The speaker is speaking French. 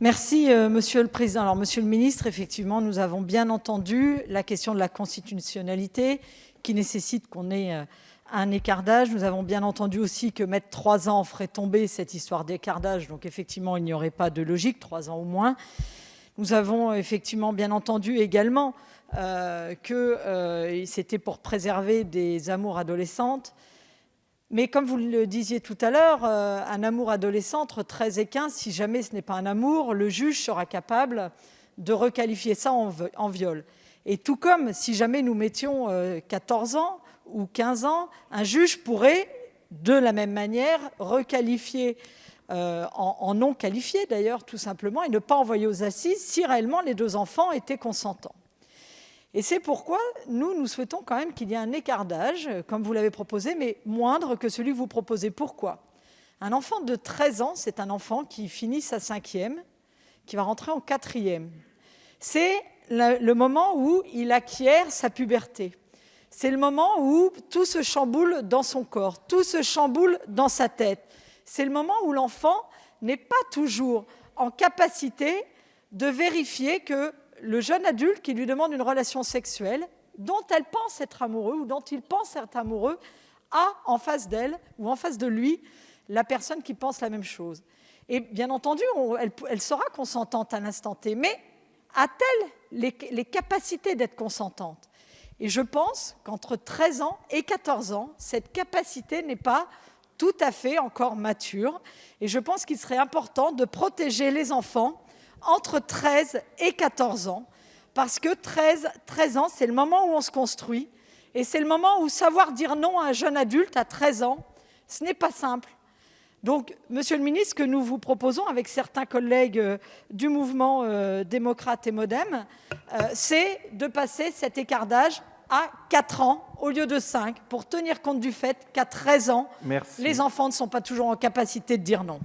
Merci, Monsieur le Président. Alors, Monsieur le Ministre, effectivement, nous avons bien entendu la question de la constitutionnalité qui nécessite qu'on ait un écart d'âge. Nous avons bien entendu aussi que mettre 3 ans ferait tomber cette histoire d'écart d'âge. Donc, effectivement, il n'y aurait pas de logique, 3 ans au moins. Nous avons effectivement bien entendu également que c'était pour préserver des amours adolescentes. Mais comme vous le disiez tout à l'heure, un amour adolescent entre 13 et 15, si jamais ce n'est pas un amour, le juge sera capable de requalifier ça en viol. Et tout comme si jamais nous mettions 14 ans ou 15 ans, un juge pourrait de la même manière requalifier en non qualifié d'ailleurs tout simplement et ne pas envoyer aux assises si réellement les 2 enfants étaient consentants. Et c'est pourquoi nous souhaitons quand même qu'il y ait un écart d'âge, comme vous l'avez proposé, mais moindre que celui que vous proposez. Pourquoi ? Un enfant de 13 ans, c'est un enfant qui finit sa 5e, qui va rentrer en 4e. C'est le moment où il acquiert sa puberté. C'est le moment où tout se chamboule dans son corps, tout se chamboule dans sa tête. C'est le moment où l'enfant n'est pas toujours en capacité de vérifier que le jeune adulte qui lui demande une relation sexuelle dont elle pense être amoureux ou dont il pense être amoureux a en face d'elle ou en face de lui la personne qui pense la même chose. Et bien entendu, elle sera consentante à l'instant T, mais a-t-elle les capacités d'être consentante ? Et je pense qu'entre 13 ans et 14 ans, cette capacité n'est pas tout à fait encore mature. Et je pense qu'il serait important de protéger les enfants entre 13 et 14 ans, parce que 13 ans, c'est le moment où on se construit, et c'est le moment où savoir dire non à un jeune adulte à 13 ans, ce n'est pas simple. Donc, Monsieur le Ministre, ce que nous vous proposons avec certains collègues du mouvement démocrate et MoDem, c'est de passer cet écart d'âge à 4 ans au lieu de 5, pour tenir compte du fait qu'à 13 ans, les enfants ne sont pas toujours en capacité de dire non.